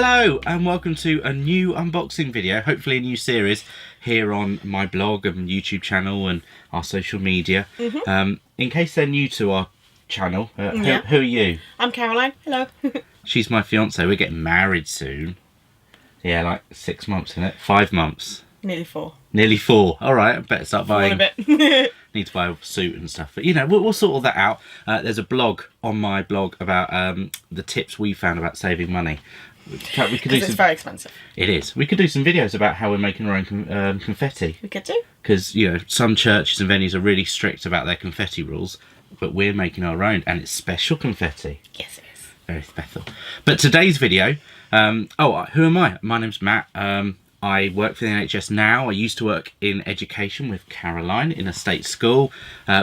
Hello and welcome to a new unboxing video, hopefully a new series here on my blog and YouTube channel and our social media. In case they're new to our channel, who are you? I'm Caroline. Hello. She's my fiance. We're getting married soon. Yeah, like 6 months, isn't it? 5 months. Nearly 4. Nearly 4. All right, I better start buying. A bit. Need to buy a suit and stuff, but you know, we'll sort all that out. There's a blog on my blog about the tips we found about saving money. We could do it's very expensive. It is. We could do some videos about how we're making our own confetti. We could do. Because, you know, some churches and venues are really strict about their confetti rules, but we're making our own, and it's special confetti. Yes, it is. Very special. But today's video, who am I? My name's Matt. I work for the NHS now. I used to work in education with Caroline in a state school.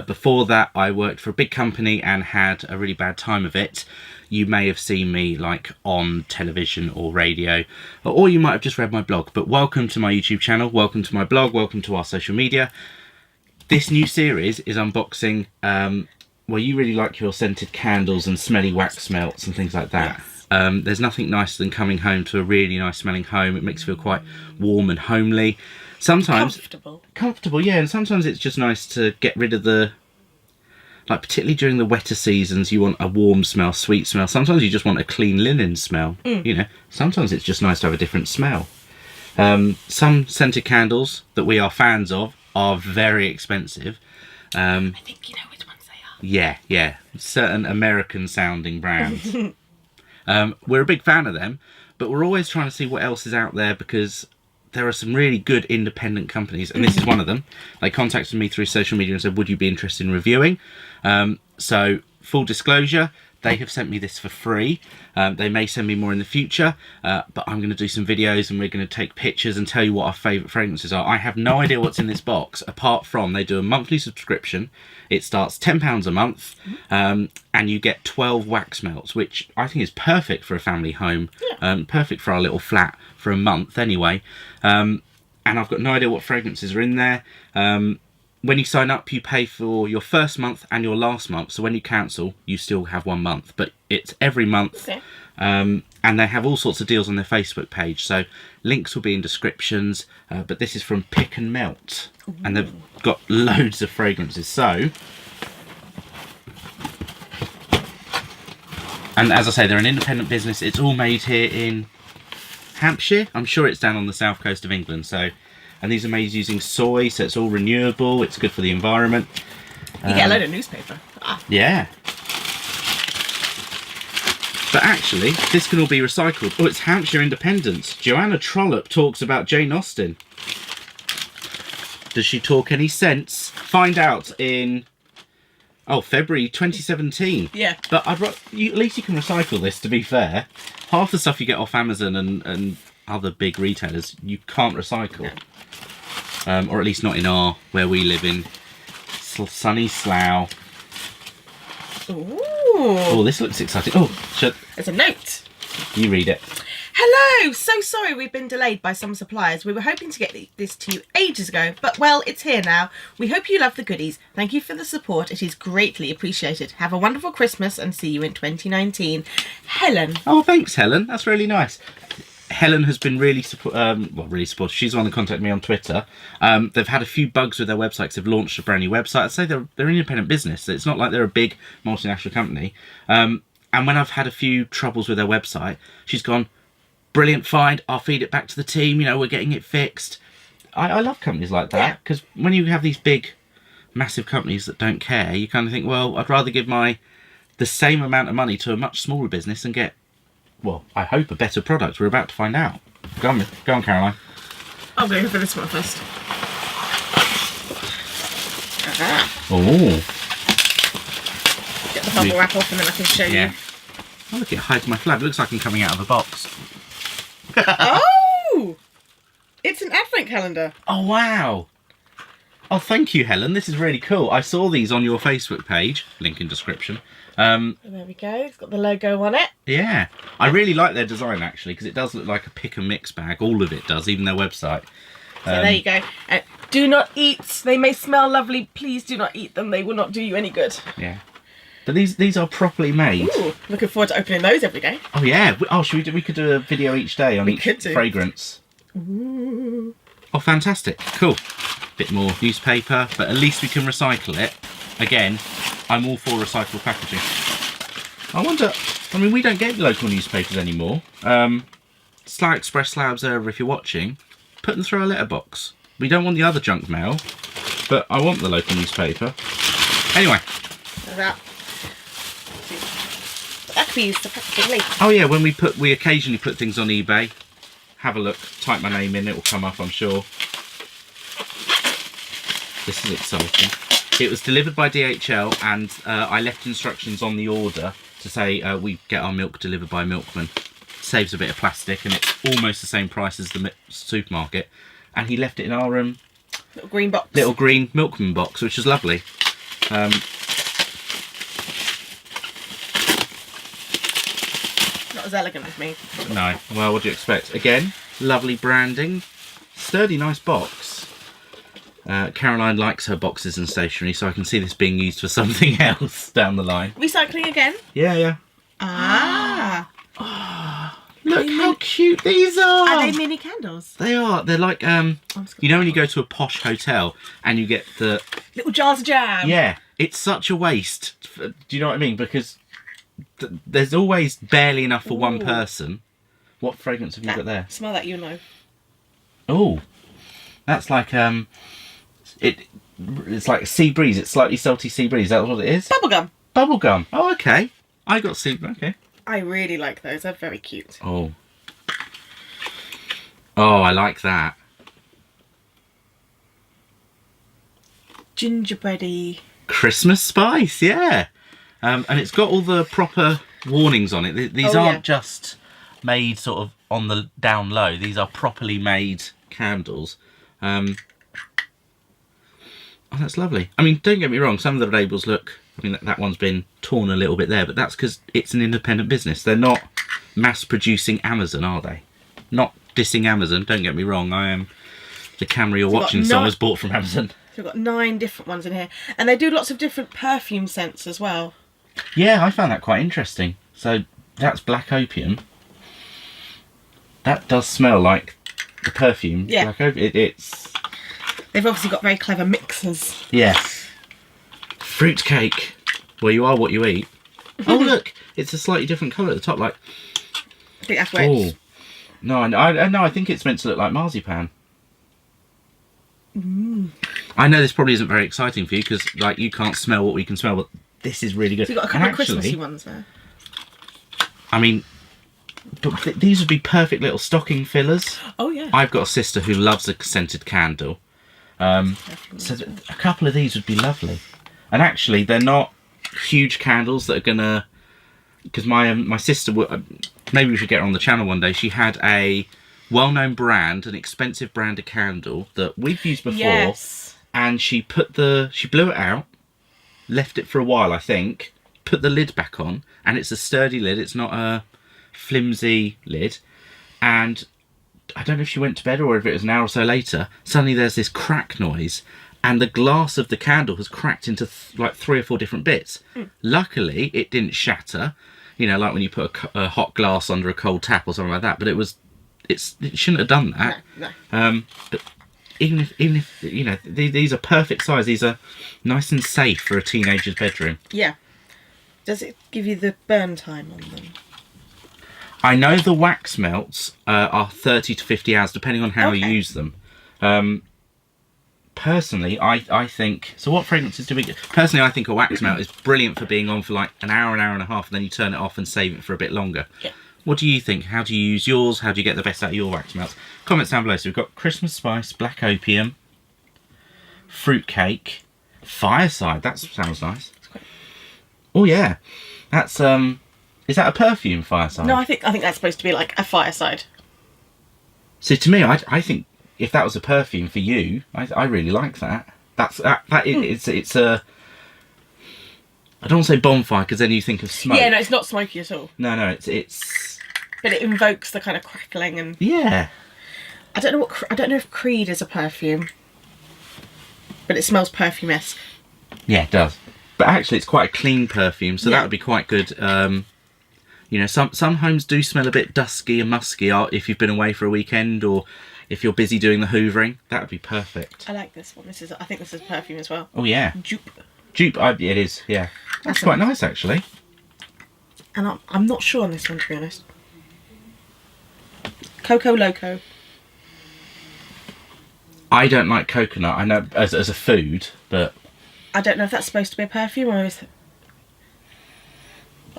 Before that, I worked for a big company and had a really bad time of it. You may have seen me like on television or radio, or you might have just read my blog. But welcome to my YouTube channel, welcome to my blog, welcome to our social media. This new series is unboxing, well, you really like your scented candles and smelly wax melts and things like that. Yes. There's nothing nicer than coming home to a really nice smelling home. It makes you feel quite warm and homely. Sometimes comfortable, yeah. And sometimes it's just nice to get rid of the, like particularly during the wetter seasons, you want a warm smell, sweet smell. Sometimes you just want a clean linen smell. You know, sometimes it's just nice to have a different smell. Some scented candles that we are fans of are very expensive. I think you know which ones they are. Yeah. Certain American sounding brands. We're a big fan of them, but we're always trying to see what else is out there because there are some really good independent companies, and this is one of them. They contacted me through social media and said, would you be interested in reviewing? So, full disclosure, they have sent me this for free. They may send me more in the future, but I'm going to do some videos and we're going to take pictures and tell you what our favourite fragrances are. I have no idea what's in this box, apart from they do a monthly subscription. It starts £10 a month, and you get 12 wax melts, which I think is perfect for a family home, perfect for our little flat for a month anyway. And I've got no idea what fragrances are in there. When you sign up, you pay for your first month and your last month. So when you cancel, you still have 1 month. But it's every month. Okay. And they have all sorts of deals on their Facebook page. So links will be in descriptions. But this is from Pick and Melt. Ooh. And they've got loads of fragrances. So, and as I say, they're an independent business. It's all made here in Hampshire. I'm sure it's down on the south coast of England. So. And these are made using soy, so it's all renewable. It's good for the environment. You get a load of newspaper. Yeah. But actually, this can all be recycled. Oh, it's Hampshire Independence. Joanna Trollope talks about Jane Austen. Does she talk any sense? Find out in, February 2017. Yeah. But at least you can recycle this, to be fair. Half the stuff you get off Amazon and other big retailers, you can't recycle. No. Or at least not in where we live in sunny Slough. Ooh. Oh, this looks exciting. Oh, it's a note. You read it. Hello, so sorry we've been delayed by some suppliers. We were hoping to get this to you ages ago, but well, it's here now. We hope you love the goodies. Thank you for the support. It is greatly appreciated. Have a wonderful Christmas and see you in 2019. Helen. Oh, thanks, Helen. That's really nice. Helen has been really supportive. She's the one that contacted me on Twitter. They've had a few bugs with their website because they've launched a brand new website. I'd say they're an independent business. It's not like they're a big multinational company. And when I've had a few troubles with their website, she's gone, brilliant find, I'll feed it back to the team, you know, we're getting it fixed. I love companies like that because when you have these big, massive companies that don't care, you kind of think, well, I'd rather give the same amount of money to a much smaller business and get, well, I hope a better product. We're about to find out. Go on, Caroline. I'll go for this one first. Oh. Get the bubble wrap off and then I can show you. Oh, look, it hides my flag. It looks like I'm coming out of a box. Oh! It's an advent calendar. Oh, wow. Oh, thank you, Helen. This is really cool. I saw these on your Facebook page. Link in description. There we go. It's got the logo on it. Yeah. I really like their design, actually, because it does look like a pick and mix bag. All of it does, even their website. So there you go. Do not eat. They may smell lovely. Please do not eat them. They will not do you any good. Yeah. But these are properly made. Ooh, looking forward to opening those every day. Oh yeah. Oh, we could do a video each day on each fragrance. Ooh. Oh, fantastic. Cool. Bit more newspaper, but at least we can recycle it. Again, I'm all for recyclable packaging. I wonder, I mean, we don't get local newspapers anymore. Slough Express, Slough Observer, if you're watching, put them through our letterbox. We don't want the other junk mail, but I want the local newspaper. Anyway. That could be used to packaging later. Oh yeah, when we occasionally put things on eBay. Have a look, type my name in, it will come up, I'm sure. This is exciting. It was delivered by DHL, and I left instructions on the order to say we get our milk delivered by milkman. Saves a bit of plastic, and it's almost the same price as the supermarket. And he left it in our little green box. Little green milkman box, which was lovely. Not as elegant as me. No. Well, what do you expect? Again, lovely branding. Sturdy, nice box. Caroline likes her boxes and stationery, so I can see this being used for something else down the line. Recycling again? Yeah, yeah. Ah. Look how cute these are. Are they mini candles? They are. They're like, you know when you go to a posh hotel and you get the... little jars of jam. Yeah. It's such a waste. Do you know what I mean? Because there's always barely enough for one person. What fragrance have you got there? Smell that, you know. Oh. That's like, it's like sea breeze. It's slightly salty sea breeze. Is that what it is? Bubblegum. Bubblegum. Oh, okay. I got sea... Okay. I really like those. They're very cute. Oh. Oh, I like that. Gingerbready. Christmas spice, yeah. And it's got all the proper warnings on it. These aren't just made sort of on the down low. These are properly made candles. Oh, that's lovely. I mean, don't get me wrong. Some of the labels look... I mean, that one's been torn a little bit there, but that's because it's an independent business. They're not mass-producing Amazon, are they? Not dissing Amazon, don't get me wrong. I am... The camera you're watching, some was bought from Amazon. So we've got 9 different ones in here. And they do lots of different perfume scents as well. Yeah, I found that quite interesting. So, that's black opium. That does smell like the perfume. Yeah. Black opium. It's... They've obviously got very clever mixers. Yes. Fruitcake. Well, you are what you eat. Oh, look. It's a slightly different colour at the top. Like, I think that's where it's... No, I think it's meant to look like marzipan. I know this probably isn't very exciting for you because, like, you can't smell what we can smell, but this is really good. So you've got a couple of Christmassy ones there. I mean, these would be perfect little stocking fillers. Oh, yeah. I've got a sister who loves a scented candle. So a couple of these would be lovely. And actually, they're not huge candles that are going to... Because my sister... Maybe we should get her on the channel one day. She had a well-known brand, an expensive brand of candle that we've used before. Yes. And she blew it out, left it for a while, I think, put the lid back on, and it's a sturdy lid. It's not a flimsy lid. And I don't know if she went to bed or if it was an hour or so later, suddenly there's this crack noise. And the glass of the candle has cracked into like 3 or 4 different bits. Luckily, it didn't shatter. You know, like when you put a hot glass under a cold tap or something like that. But it shouldn't have done that. No. But even if you know, these are perfect size. These are nice and safe for a teenager's bedroom. Yeah. Does it give you the burn time on them? I know the wax melts are 30 to 50 hours, depending on how you use them. Personally, I think... So what fragrances do we get? Personally, I think a wax melt is brilliant for being on for like an hour and a half, and then you turn it off and save it for a bit longer. Yeah. What do you think? How do you use yours? How do you get the best out of your wax melts? Comments down below. So we've got Christmas Spice, Black Opium, Fruitcake, Fireside. That sounds nice. Oh yeah. That's... Is that a perfume, Fireside? No, I think that's supposed to be like a fireside. So to me, I think if that was a perfume for you, I really like that. It's a... I don't want to say bonfire because then you think of smoke. Yeah, no, it's not smoky at all. No, it's... But it invokes the kind of crackling and... Yeah. I don't know if Creed is a perfume, but it smells perfume-esque. Yeah, it does. But actually, it's quite a clean perfume, so that would be quite good. You know, some homes do smell a bit dusky and musky if you've been away for a weekend or if you're busy doing the hoovering. That would be perfect. I like this one. I think this is perfume as well. Oh yeah. Dupe. It is. Yeah. That's quite nice actually. And I'm not sure on this one, to be honest. Coco Loco. I don't like coconut. I know as a food, but I don't know if that's supposed to be a perfume or is.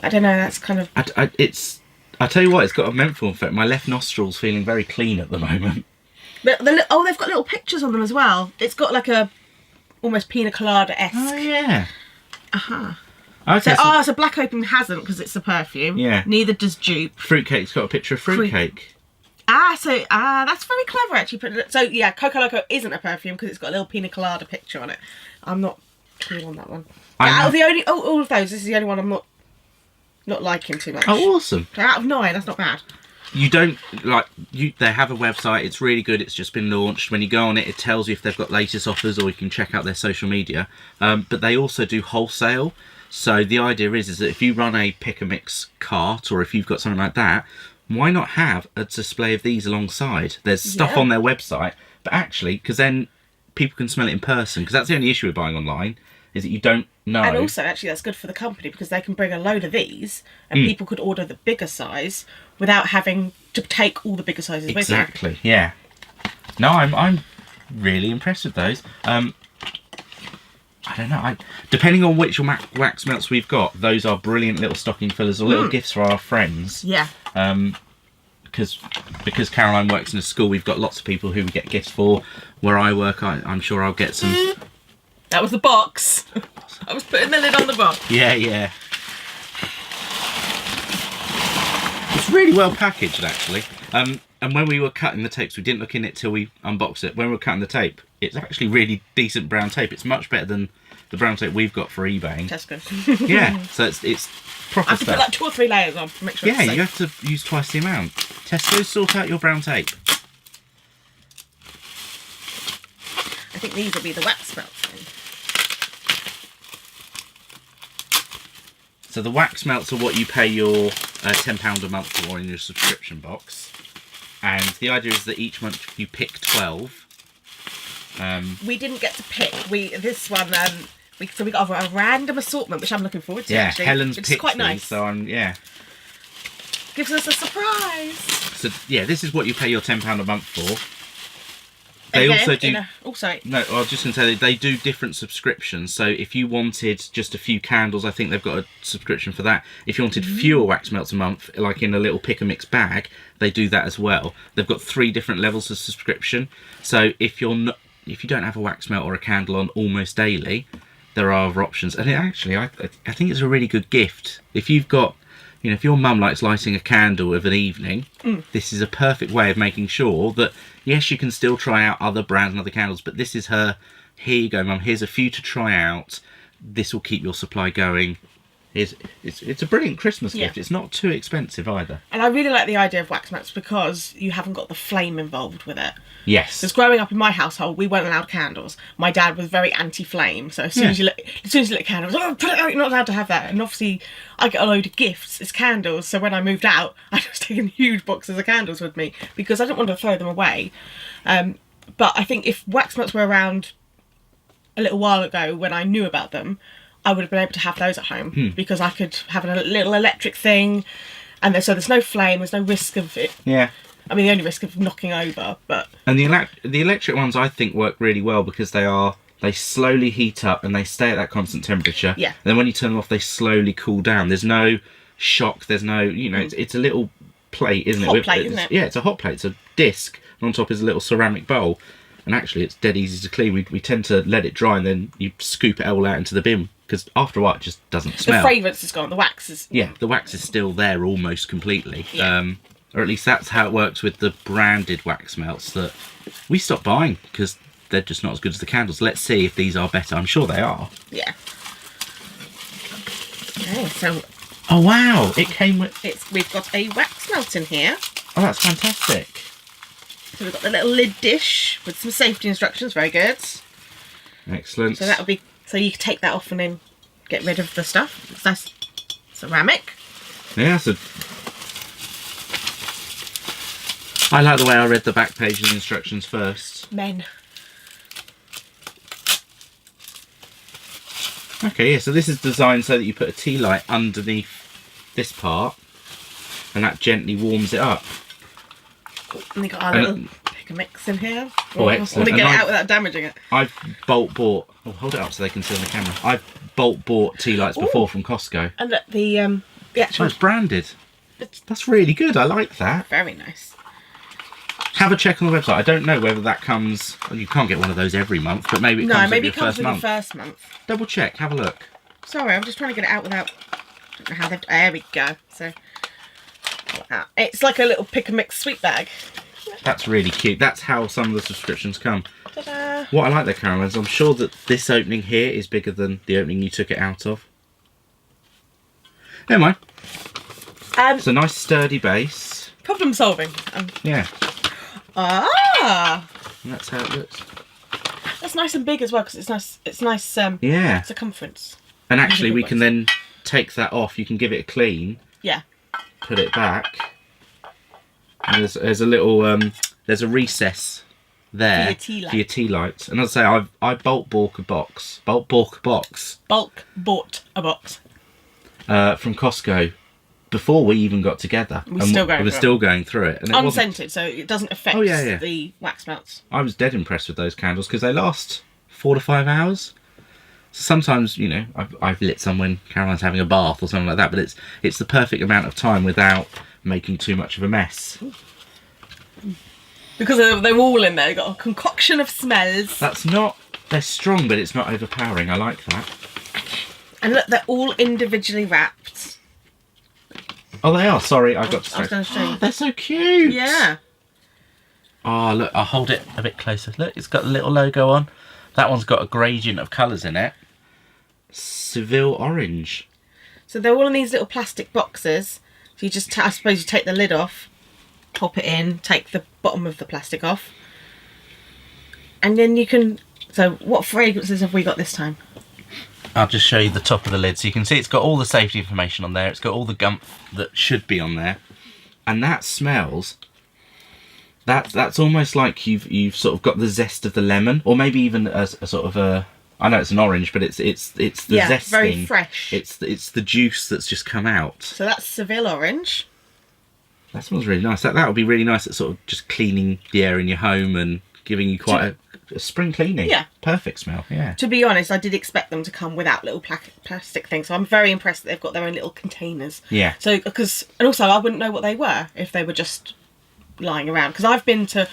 I don't know. That's kind of. I tell you what, it's got a menthol effect. My left nostril's feeling very clean at the moment. But they've got little pictures on them as well. It's got like a almost pina colada-esque. Oh yeah. Okay. So Black Opium hasn't because it's a perfume. Yeah. Neither does Dupe. Fruitcake's got a picture of fruitcake. That's very clever actually. So yeah, Coco Loco isn't a perfume because it's got a little pina colada picture on it. I'm not keen on that one. Out of all of those, this is the only one I'm not liking too much. Oh, awesome! So out of 9, that's not bad. You don't they have a website. It's really good. It's just been launched. When you go on it, it tells you if they've got latest offers, or you can check out their social media. But they also do wholesale. So the idea is that if you run a pick and mix cart, or if you've got something like that, why not have a display of these alongside? There's stuff on their website, but actually, because then people can smell it in person. Because that's the only issue with buying online, is that you don't know. And also, actually, that's good for the company because they can bring a load of these, and people could order the bigger size without having to take all the bigger sizes with you. Exactly. Yeah. No, I'm really impressed with those. I don't know. Depending on which wax melts we've got, those are brilliant little stocking fillers or little gifts for our friends. Yeah. Because Caroline works in a school, we've got lots of people who we get gifts for. Where I work, I'm sure I'll get some. That was the box. I was putting the lid on the box. Yeah, yeah. It's really well packaged, actually. And when we were cutting the tapes, we didn't look in it till we unboxed it. When we were cutting the tape, it's actually really decent brown tape. It's much better than the brown tape we've got for eBay. That's good. Yeah, so it's proper I have to stuff. put like 2 or 3 layers on to make sure it's safe. You have to use twice the amount. Tesco, sort out your brown tape. I think these will be the wax melts then. So the wax melts are what you pay your £10 a month for in your subscription box. And the idea is that each month you pick 12. We didn't get to pick. We got a random assortment, which I'm looking forward to. Yeah, actually, Helen's which picked is quite nice. these, so Gives us a surprise. So yeah, this is what you pay your £10 a month for. They also do. No, I was just going to say they do different subscriptions. So if you wanted just a few candles, I think they've got a subscription for that. If you wanted fewer wax melts a month, like in a little pick and mix bag, they do that as well. They've got 3 different levels of subscription. So if you don't have a wax melt or a candle on almost daily, there are other options. And I think it's a really good gift. If you've got, if your mum likes lighting a candle of an evening, this is a perfect way of making sure that, yes, you can still try out other brands and other candles, but this is her, here you go, mum, here's a few to try out. This will keep your supply going. It's a brilliant Christmas gift. It's not too expensive either. And I really like the idea of wax melts because you haven't got the flame involved with it. Yes. Because growing up in my household, we weren't allowed candles. My dad was very anti-flame, so as soon as you lit candles, put it out, you're not allowed to have that. And obviously, I get a load of gifts as candles, so when I moved out, I was taking huge boxes of candles with me because I didn't want to throw them away. But I think if wax melts were around a little while ago when I knew about them, I would have been able to have those at home because I could have a little electric thing, and there's no flame, there's no risk of it. Yeah. I mean, the only risk of knocking over, but... And the electric ones, I think, work really well because they slowly heat up and they stay at that constant temperature. Yeah. And then when you turn them off, they slowly cool down. There's no shock, there's no, it's a little plate, isn't it? Hot plate, isn't it? Yeah, it's a hot plate. It's a disc, and on top is a little ceramic bowl. And actually, it's dead easy to clean. We tend to let it dry and then you scoop it all out into the bin because after a while it just doesn't smell. The fragrance is gone. The wax is... Yeah, the wax is still there almost completely. Yeah. Or at least that's how it works with the branded wax melts that we stopped buying because they're just not as good as the candles. Let's see if these are better. I'm sure they are. Yeah. Okay, so... Oh, wow. It came with... We've got a wax melt in here. Oh, that's fantastic. So we've got the little lid dish with some safety instructions. Very good. Excellent. So that'll be... So you can take that off and then get rid of the stuff. It's nice ceramic. Yeah, so I like the way I read the back page and the instructions first. Men. Okay, yeah, so this is designed so that you put a tea light underneath this part and that gently warms it up. And they got our little pick and mix in here. Oh, excellent. Want to get it out without damaging it. I've bulk bought, oh, hold it up so they can see on the camera. I've bulk bought tea lights before from Costco. And look, the actual... Oh, it's branded. That's really good, I like that. Very nice. Have a check on the website. I don't know whether that comes, well, you can't get one of those every month, but maybe it comes maybe with it your comes first with month. the first month. Double check, have a look. Sorry, I'm just trying to get it out without... I don't know how they've... There we go. So, it's like a little pick and mix sweet bag. That's really cute. That's how some of the subscriptions come. Ta-da! What I like there, Caroline, is I'm sure that this opening here is bigger than the opening you took it out of. Never mind. It's a nice sturdy base. Problem solving. Yeah. Ah! And that's how it looks. That's nice and big as well because it's nice. It's nice. Yeah. Circumference. And actually, we can then take that off. You can give it a clean. Yeah. Put it back. And there's a little there's a recess there for your tea lights. And as I say, I bulk bought a box. Bulk bought a box from Costco before we even got together. We were still going through it. And it unscented, so it doesn't affect the wax melts. I was dead impressed with those candles because they last 4 to 5 hours. So sometimes, you know, I've lit some when Caroline's having a bath or something like that, but it's the perfect amount of time without making too much of a mess. Because they're all in there, you've got a concoction of smells. They're strong, but it's not overpowering. I like that. And look, they're all individually wrapped. Oh, they are. Sorry, I got distracted. I was going to show you. They're so cute. Yeah. Oh, look, I'll hold it a bit closer. Look, it's got a little logo on. That one's got a gradient of colours in it. Seville orange. So they're all in these little plastic boxes. So you just, I suppose you take the lid off, pop it in, take the bottom of the plastic off. And then you can... So what fragrances have we got this time? I'll just show you the top of the lid. So you can see it's got all the safety information on there. It's got all the gum that should be on there. And that smells... That's almost like you've sort of got the zest of the lemon, or maybe even a sort of a... I know it's an orange, but it's the zesting. Very fresh. It's the juice that's just come out. So that's Seville orange. That smells really nice. That would be really nice at sort of just cleaning the air in your home and giving you quite a spring cleaning. Yeah. Perfect smell, yeah. To be honest, I did expect them to come without little plastic things, so I'm very impressed that they've got their own little containers. Yeah. So, and also I wouldn't know what they were if they were just lying around, because I've been to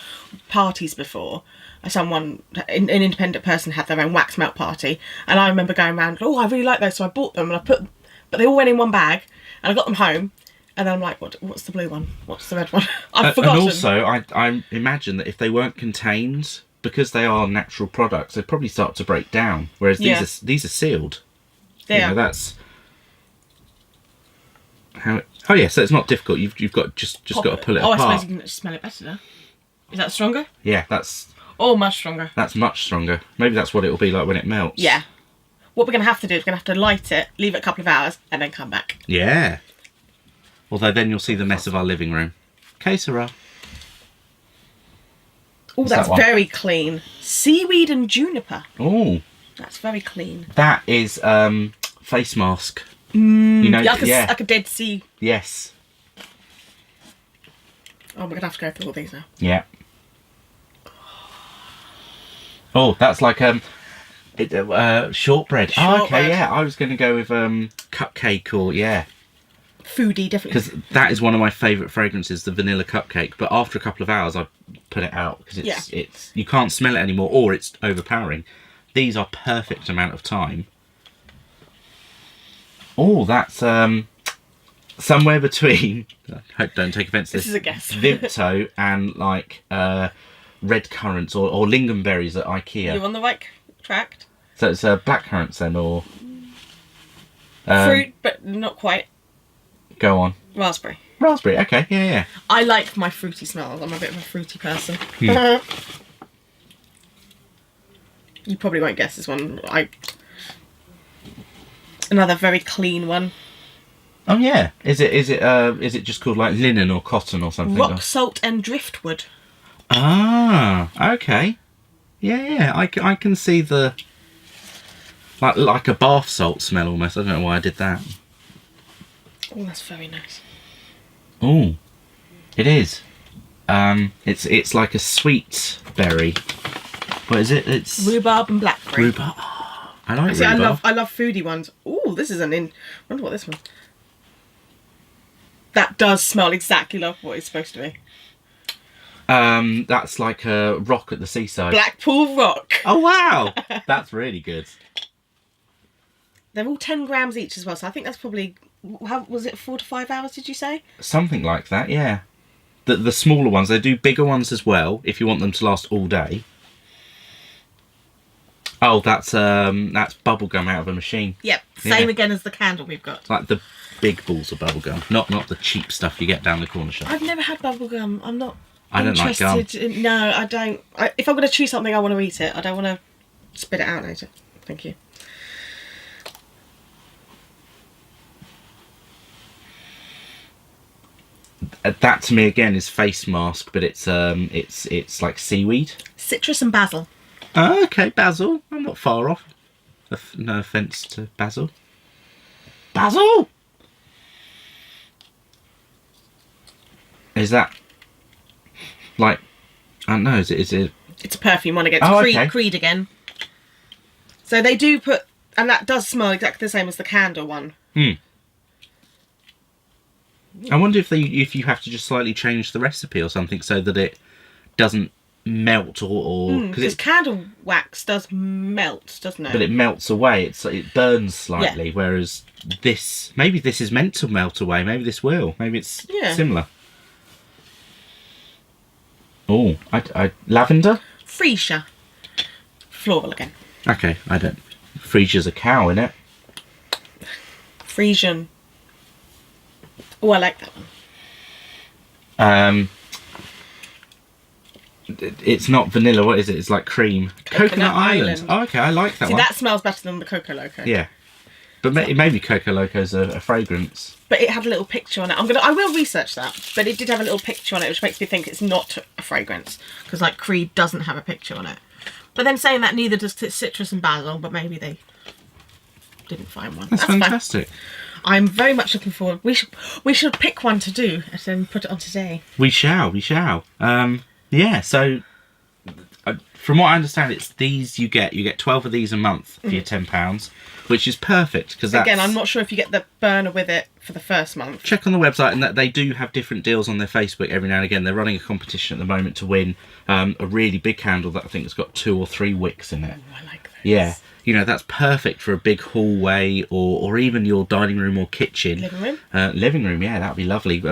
parties before. An independent person had their own wax melt party, and I remember going around, oh, I really like those, so I bought them, and but they all went in one bag, and I got them home, and then I'm like, what's the blue one? What's the red one? I've forgotten. And also, I imagine that if they weren't contained, because they are natural products, they'd probably start to break down, whereas these are sealed. Yeah. You know, that's how oh yeah, so it's not difficult. You've got just got to pull it apart. I suppose you can smell it better now. Is that stronger? Yeah, that's... Oh, much stronger. That's much stronger. Maybe that's what it will be like when it melts. Yeah. What we're going to have to do is we're going to have to light it, leave it a couple of hours, and then come back. Yeah. Although then you'll see the mess of our living room. Que sera. Oh, that's very clean. Seaweed and juniper. Oh. That's very clean. That is face mask. You know, like a Dead Sea. Yes. Oh, we're going to have to go through all these now. Yeah. Oh, that's like shortbread. Oh, okay, yeah. I was going to go with cupcake or, yeah. Foodie, definitely. Because that is one of my favourite fragrances, the vanilla cupcake. But after a couple of hours, I put it out because it's you can't smell it anymore, or it's overpowering. These are perfect amount of time. Oh, that's somewhere between. I hope don't take offence to this. This is a guess. Vimto and like red currants or lingonberries at IKEA. You're on the right track. So it's black currants then, or fruit, but not quite. Go on. Raspberry. Raspberry. Okay. Yeah. I like my fruity smells. I'm a bit of a fruity person. You probably won't guess this one. Another very clean one. Oh yeah. Is it just called like linen or cotton or something? Rock salt and driftwood. Ah, okay. Yeah. I can see the like a bath salt smell almost. I don't know why I did that. Oh, that's very nice. Oh, it is. It's like a sweet berry. What is it? It's Rhubarb and blackberry. rhubarb. Oh, I like See, rhubarb. I love foodie ones. Oh, this is I wonder what this one. That does smell exactly like what it's supposed to be. That's like a rock at the seaside. Blackpool Rock. Oh wow, that's really good. They're all 10 grams each as well, so I think that's probably, how was it, 4 to 5 hours, did you say? Something like that, yeah. The smaller ones, they do bigger ones as well if you want them to last all day. Oh, that's bubble gum out of a machine. Yep, same again as the candle we've got. It's like the big balls of bubble gum, not the cheap stuff you get down the corner shop. I've never had bubble gum. I'm not I don't like gum. No, I don't. If I'm going to chew something, I want to eat it. I don't want to spit it out later. Thank you. That to me again is face mask, but it's like seaweed. Citrus and basil. Oh, okay, basil. I'm not far off. No offence to basil. Basil. Is that like, I don't know? Is it? It's a perfume one again. Oh, Creed, okay. Creed again. So they do put, and that does smell exactly the same as the candle one. I wonder if you have to just slightly change the recipe or something so that it doesn't melt or because candle wax does melt, doesn't it? But it melts away. It burns slightly, whereas maybe this is meant to melt away. Maybe this will. Maybe it's similar. Oh, I lavender. Freesia. Floral again. Okay, I don't. Frisia's a cow, innit? Frisian. Oh, I like that one. It's not vanilla. What is it? It's like cream. Coconut Island. Oh, okay, I like that one. See, that smells better than the Coco Loco. Yeah, but maybe Coco Loco's a fragrance. But it had a little picture on it. I will research that. But it did have a little picture on it, which makes me think it's not a fragrance, because like Creed doesn't have a picture on it. But then saying that, neither does citrus and basil. But maybe they didn't find one. That's fantastic. Fine. I'm very much looking forward. We should pick one to do and then put it on today. We shall. Yeah. So, from what I understand, it's these you get 12 of these a month for your £10, which is perfect because again, I'm not sure if you get the burner with it for the first month. Check on the website, and that they do have different deals on their Facebook every now and again. They're running a competition at the moment to win a really big candle that I think has got 2 or 3 wicks in it. Oh, I like those. Yeah. You know, that's perfect for a big hallway or even your dining room or kitchen. Living room? Living room, yeah, that'd be lovely.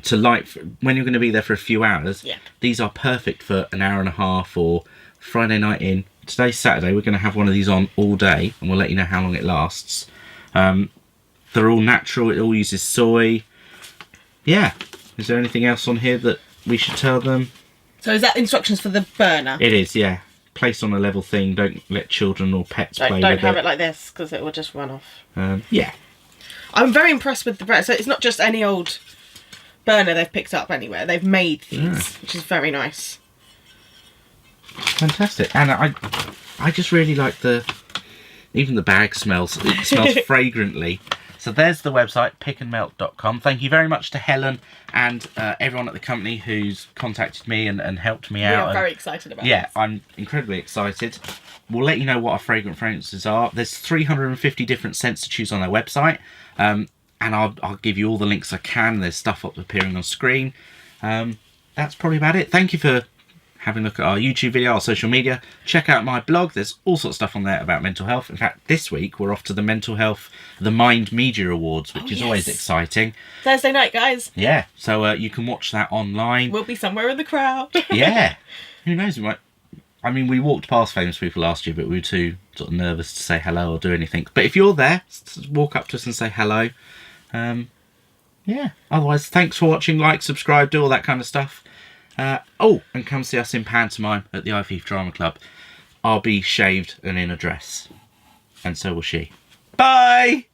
To light, when you're going to be there for a few hours, these are perfect for an hour and a half or Friday night in. Today's Saturday, we're going to have one of these on all day, and we'll let you know how long it lasts. They're all natural, it all uses soy. Yeah. Is there anything else on here that we should tell them? So is that instructions for the burner? It is, yeah. Place on a level thing. Don't let children or pets play with it. Don't have it like this because it will just run off. Yeah. I'm very impressed with the brand. So it's not just any old burner they've picked up anywhere. They've made these, which is very nice. Fantastic. And I just really like even the bag smells. It smells fragrantly. So there's the website, pickandmelt.com. Thank you very much to Helen and everyone at the company who's contacted me and helped me out. We are very excited about this. Yeah, I'm incredibly excited. We'll let you know what our fragrant fragrances are. There's 350 different scents to choose on their website. And I'll give you all the links I can. There's stuff up appearing on screen. That's probably about it. Thank you for having a look at our YouTube video, our social media. Check out my blog. There's all sorts of stuff on there about mental health. In fact, this week we're off to the Mental Health, the Mind Media Awards, which is always exciting. Thursday night, guys. Yeah, so you can watch that online. We'll be somewhere in the crowd. Yeah. Who knows? We walked past famous people last year, but we were too sort of nervous to say hello or do anything. But if you're there, walk up to us and say hello. Yeah. Otherwise, thanks for watching. Like, subscribe, do all that kind of stuff. And come see us in pantomime at the IFEF Drama Club. I'll be shaved and in a dress. And so will she. Bye!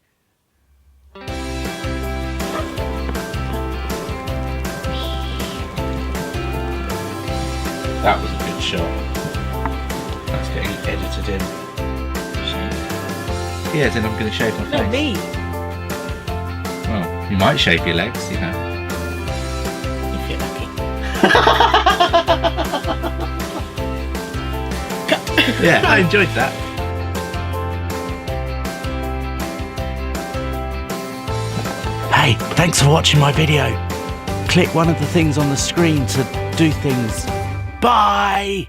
That was a good shot. That's getting edited in. Yeah, then I'm going to shave my face. No, me. Well, you might shave your legs, you know. If you're lucky. Yeah, I enjoyed that. Hey, thanks for watching my video. Click one of the things on the screen to do things. Bye!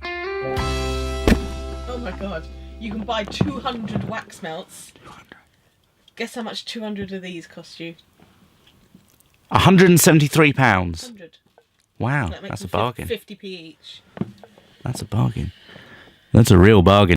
Oh my god. You can buy 200 wax melts. 200. Guess how much 200 of these cost you? £173. 100. Wow, That makes that's a them bargain. 50p each. That's a bargain. That's a real bargain.